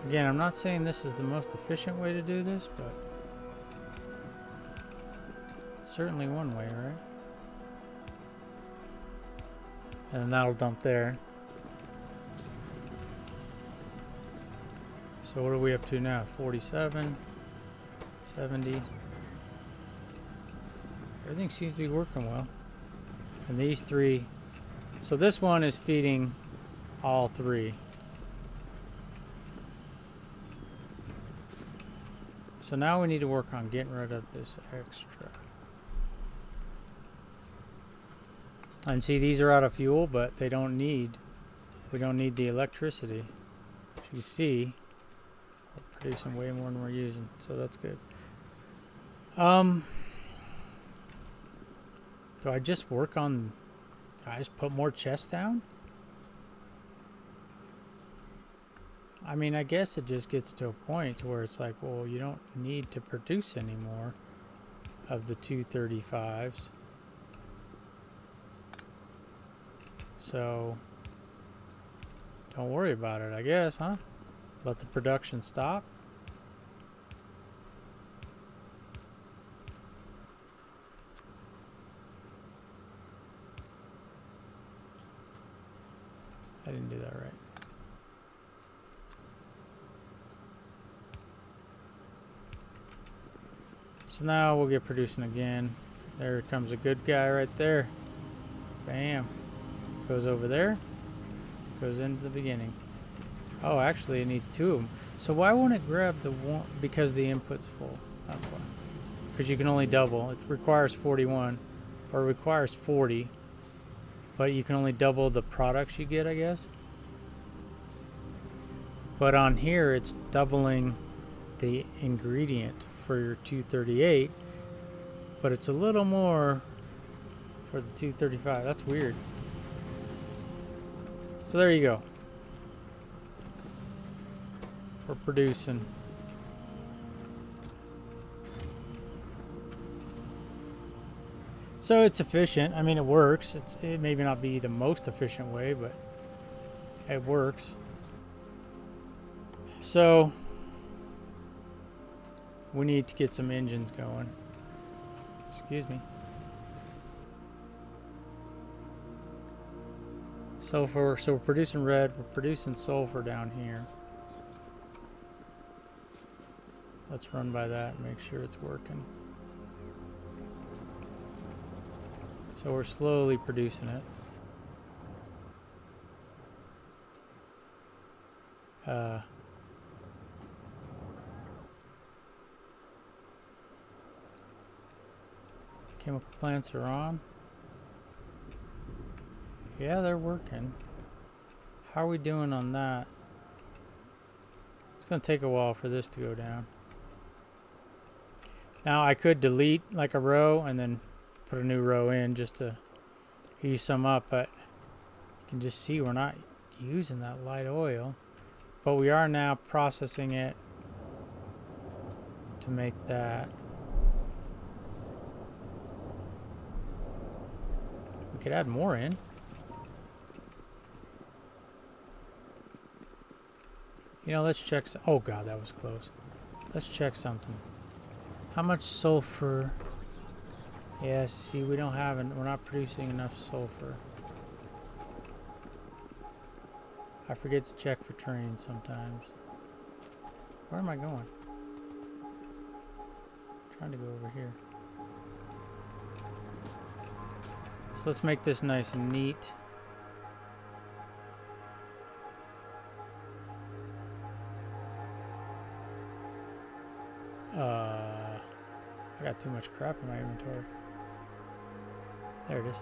S1: Again, I'm not saying this is the most efficient way to do this, but it's certainly one way, right? And then that'll dump there. So what are we up to now? 47, 70. Everything seems to be working well. And these 3. So this one is feeding all 3. So now we need to work on getting rid of this extra. And see, these are out of fuel, but we don't need the electricity. As you see, we're producing way more than we're using, so that's good. Do I just work on, do I just put more chests down? I mean, I guess it just gets to a point where it's like, well, you don't need to produce any more of the 235s. So, don't worry about it, I guess, huh? Let the production stop. I didn't do that right. So now we'll get producing again. There comes a good guy right there. Bam. Goes over there. Goes into the beginning. Oh, actually it needs 2 of them. So why won't it grab the one? Because the input's full. That's why. Because you can only double. It requires 41. Or it requires 40. But you can only double the products you get, I guess. But on here, it's doubling the ingredient for your 238. But it's a little more for the 235. That's weird. So there you go. We're producing. So it's efficient. I mean, it works. It may not be the most efficient way, but it works. So we need to get some engines going. Excuse me. Sulfur. So we're producing red. We're producing sulfur down here. Let's run by that and make sure it's working. So we're slowly producing it. Chemical plants are on. Yeah, they're working. How are we doing on that? It's going to take a while for this to go down. Now I could delete like a row and then put a new row in just to use some up, but you can just see we're not using that light oil. But we are now processing it to make that. We could add more in. You know, let's check. Oh god, that was close. Let's check something. How much sulfur? Yeah, see, we don't have it. We're not producing enough sulfur. I forget to check for trains sometimes. Where am I going? I'm trying to go over here. So let's make this nice and neat. I got too much crap in my inventory. There it is.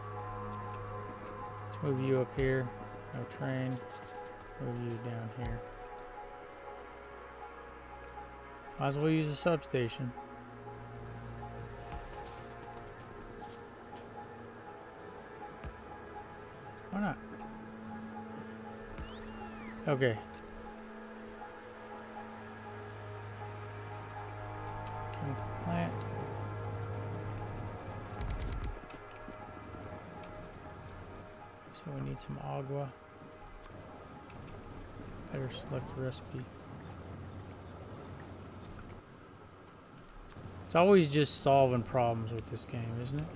S1: Let's move you up here. No train. Move you down here. Might as well use a substation. Why not? Okay. Chemical plant. So we need some agua. Better select the recipe. It's always just solving problems with this game, isn't it?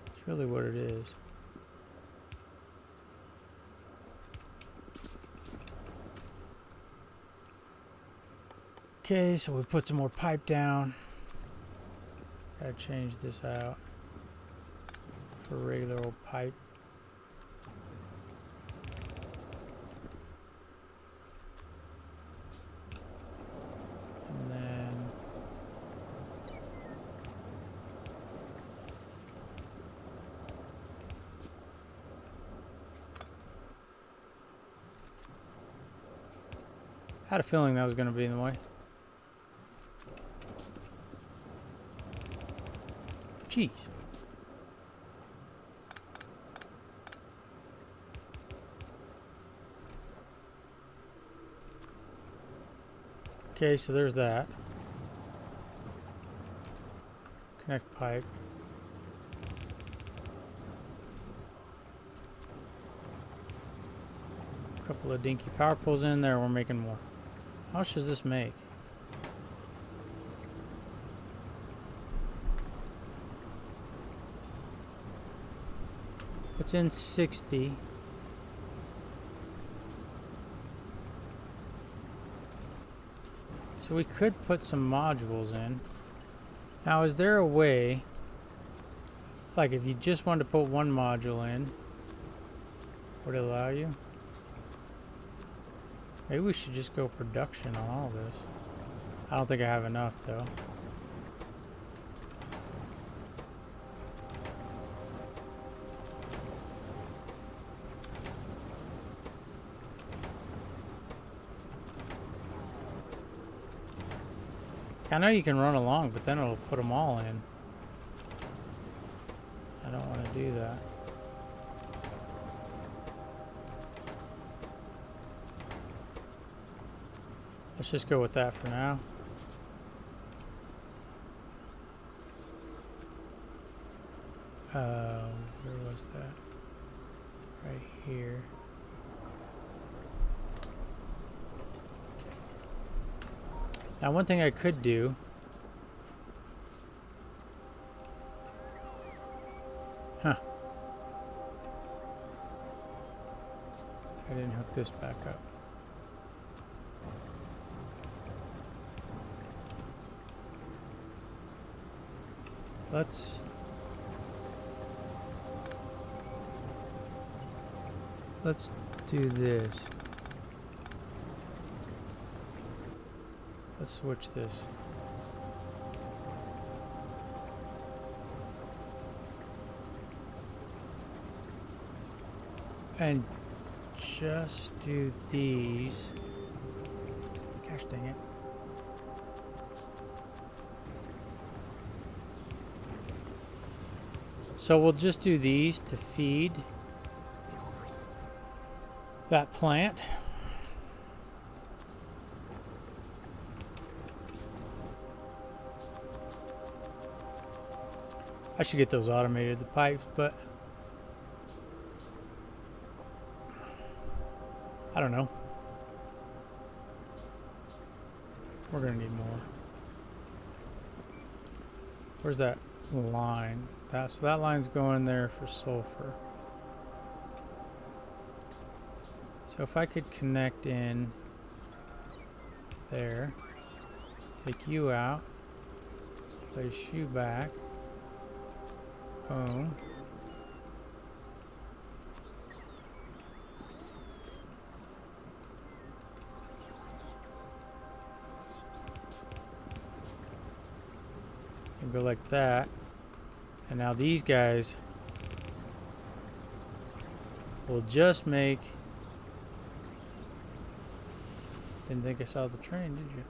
S1: It's really what it is. Okay, so we put some more pipe down. Gotta change this out for regular old pipe. And then I had a feeling that was going to be in the way. Jeez. Okay, so there's that. Connect pipe. A couple of dinky power poles in there, we're making more. How much does this make? It's in 60. So we could put some modules in. Now, is there a way, like if you just wanted to put one module in, would it allow you? Maybe we should just go production on all this. I don't think I have enough though. I know you can run along, but then it'll put them all in. I don't want to do that. Let's just go with that for now. Where was that? Right here. Now, one thing I could do. Huh. I didn't hook this back up. Let's do this. Let's switch this. And just do these. Gosh dang it. So we'll just do these to feed that plant. I should get those automated, the pipes, but I don't know. We're gonna need more. Where's that line? So that line's going there for sulfur. So if I could connect in there, take you out, place you back, boom. And go like that. And now these guys will just make... Didn't think I saw the train, did you?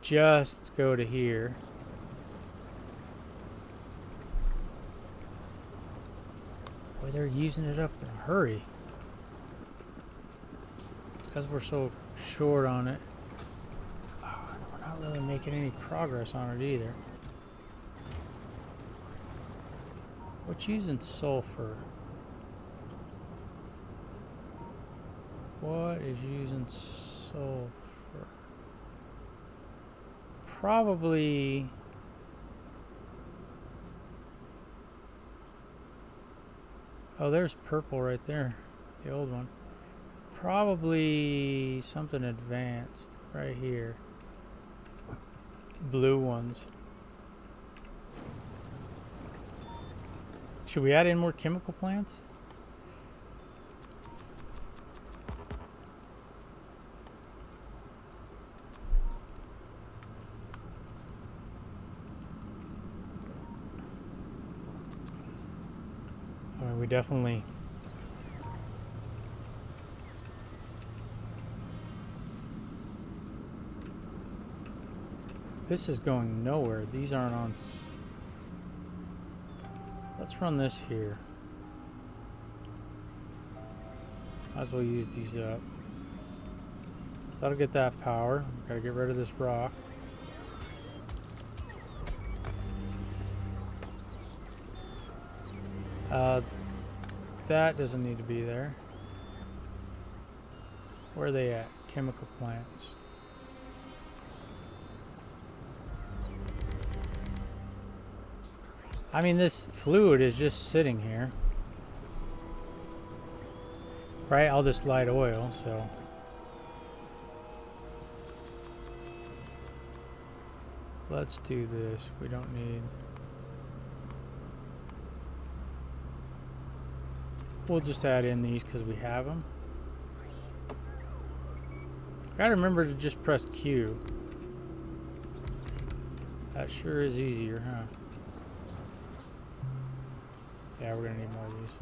S1: Just go to here. Boy, they're using it up in a hurry. It's because we're so short on it. Oh, we're not really making any progress on it either. What's using sulfur? What is using sulfur? Probably... Oh, there's purple right there. The old one. Probably something advanced right here. Blue ones. Should we add in more chemical plants? I mean, we definitely... This is going nowhere. These aren't on... Let's run this here. Might as well use these up. So that'll get that power. Gotta get rid of this rock. That doesn't need to be there. Where are they at? Chemical plants. I mean, this fluid is just sitting here. Right? All this light oil, so. Let's do this. We don't need... We'll just add in these because we have them. Gotta remember to just press Q. That sure is easier, huh? Yeah, we're gonna need more of these.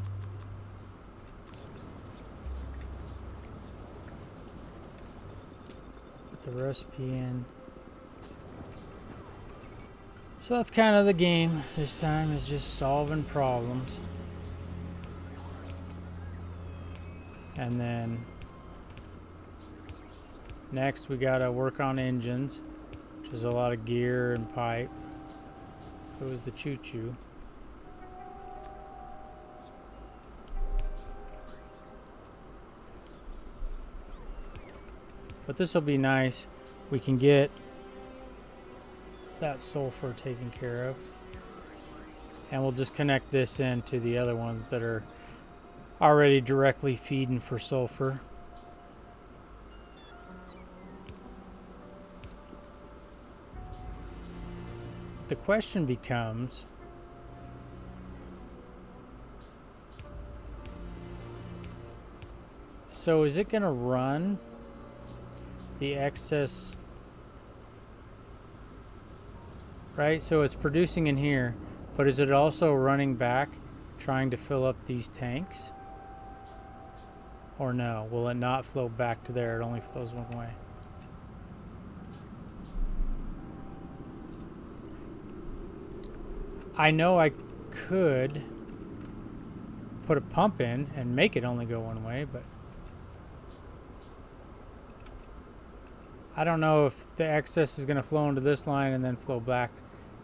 S1: Put the recipe in. So that's kind of the game this time, is just solving problems. And then next we gotta work on engines, which is a lot of gear and pipe. It was the choo-choo. But this will be nice. We can get that sulfur taken care of. And we'll just connect this into the other ones that are already directly feeding for sulfur. The question becomes, so is it going to run the excess, right? So it's producing in here, but is it also running back trying to fill up these tanks? Or no? Will it not flow back to there? It only flows one way. I know I could put a pump in and make it only go one way, but I don't know if the excess is going to flow into this line and then flow back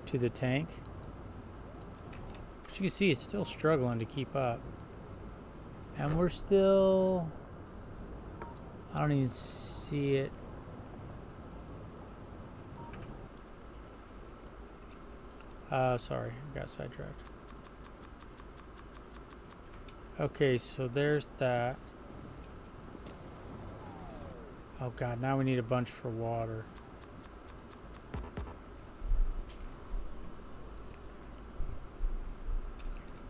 S1: to the tank. But you can see it's still struggling to keep up. And we're still... I don't even see it. Sorry, I got sidetracked. Okay, so there's that. Oh god, now we need a bunch for water.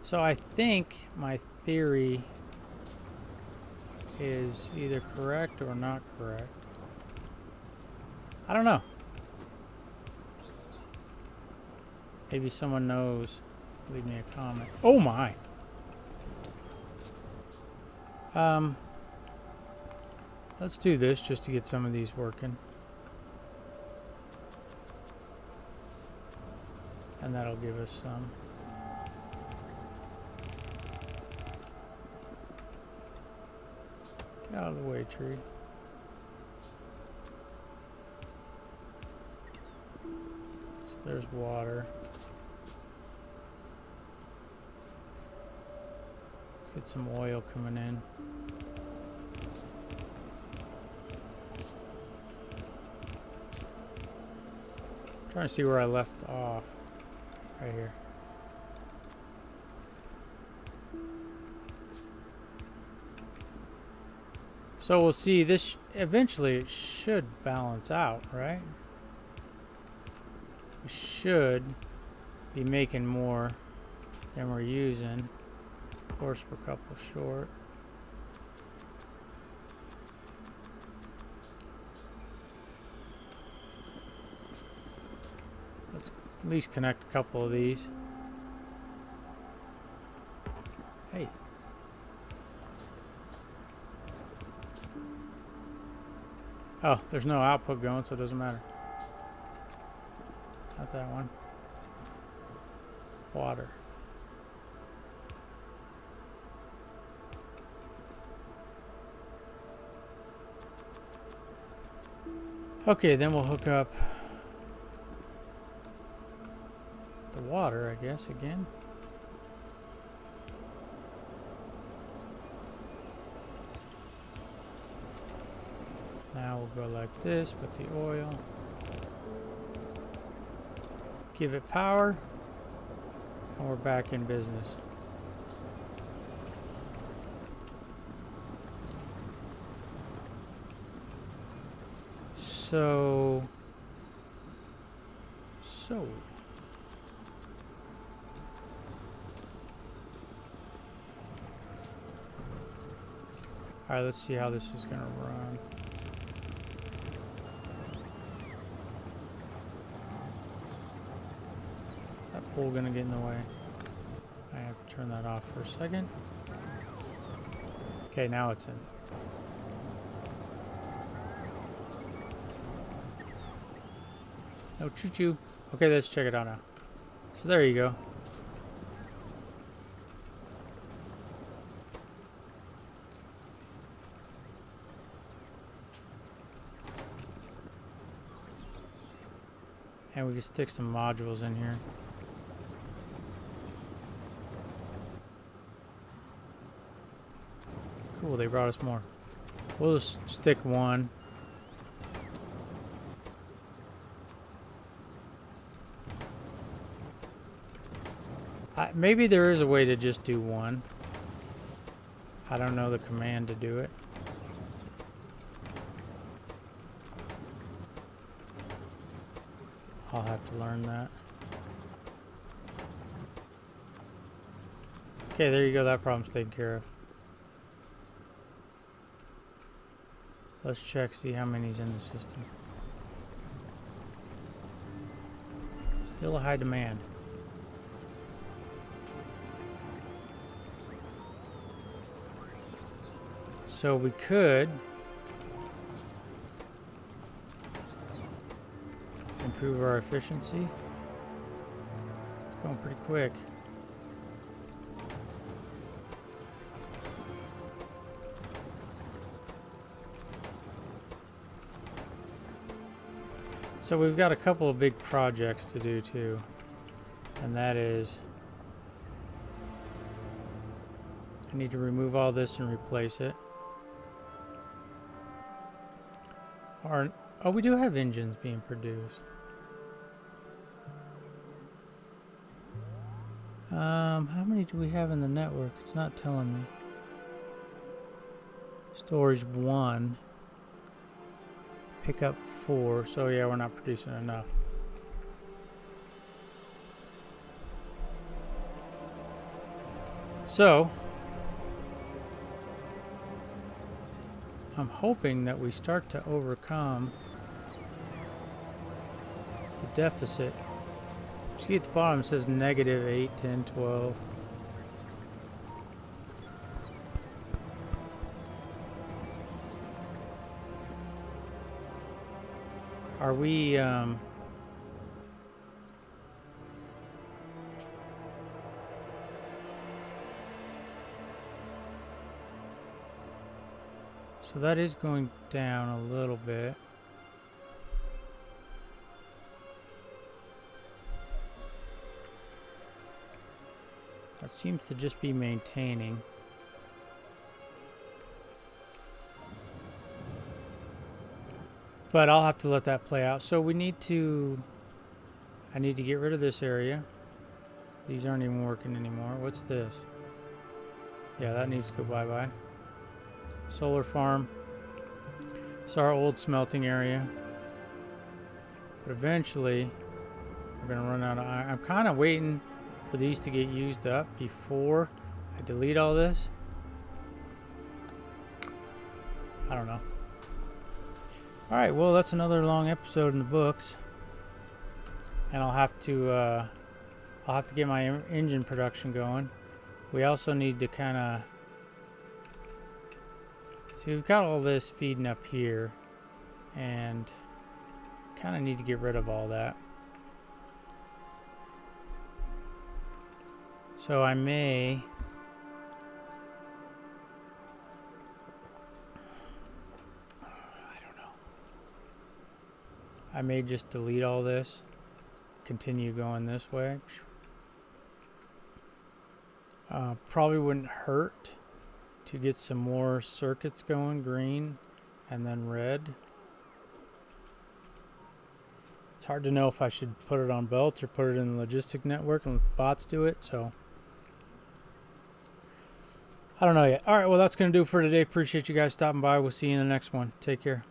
S1: So I think my theory is either correct or not correct. I don't know. Maybe someone knows. Leave me a comment. Oh my! Let's do this just to get some of these working. And that'll give us some. Get out of the way, tree. So there's water. Let's get some oil coming in. Trying to see where I left off. Right here. So we'll see this eventually it should balance out, right? We should be making more than we're using. Of course, we're a couple short. Let's at least connect a couple of these. Hey. Oh, there's no output going, so it doesn't matter. Not that one. Water. Okay, then we'll hook up the water, I guess, again. Now we'll go like this with the oil. Give it power, and we're back in business. So. All right, let's see how this is gonna run. Is that pole gonna get in the way? I have to turn that off for a second. Okay, now it's in. No choo-choo. Okay, let's check it out now. So there you go. And we can stick some modules in here. Cool, they brought us more. We'll just stick one. Maybe there is a way to just do one. I don't know the command to do it. I'll have to learn that. Okay, there you go. That problem's taken care of. Let's check, see how many's in the system. Still a high demand. So we could improve our efficiency. It's going pretty quick. So we've got a couple of big projects to do too, and that is I need to remove all this and replace it. Oh, we do have engines being produced. How many do we have in the network? It's not telling me. Storage 1. Pickup 4. So yeah, we're not producing enough. So I'm hoping that we start to overcome the deficit. See at the bottom it says negative 8, 10, 12. Are we so that is going down a little bit. That seems to just be maintaining. But I'll have to let that play out. So we need to... I need to get rid of this area. These aren't even working anymore. What's this? Yeah, that needs to go bye-bye. Solar farm. It's our old smelting area. But eventually, we're going to run out of iron. I'm kind of waiting for these to get used up before I delete all this. I don't know. Alright, well, that's another long episode in the books. And I'll have to get my engine production going. We also need to kind of... See, we've got all this feeding up here. And kind of need to get rid of all that. So I may... I may just delete all this, continue going this way. Probably wouldn't hurt to get some more circuits going, green and then red. It's hard to know if I should put it on belts or put it in the logistic network and let the bots do it, so I don't know yet. Alright, well that's going to do it for today. Appreciate you guys stopping by. We'll see you in the next one. Take care.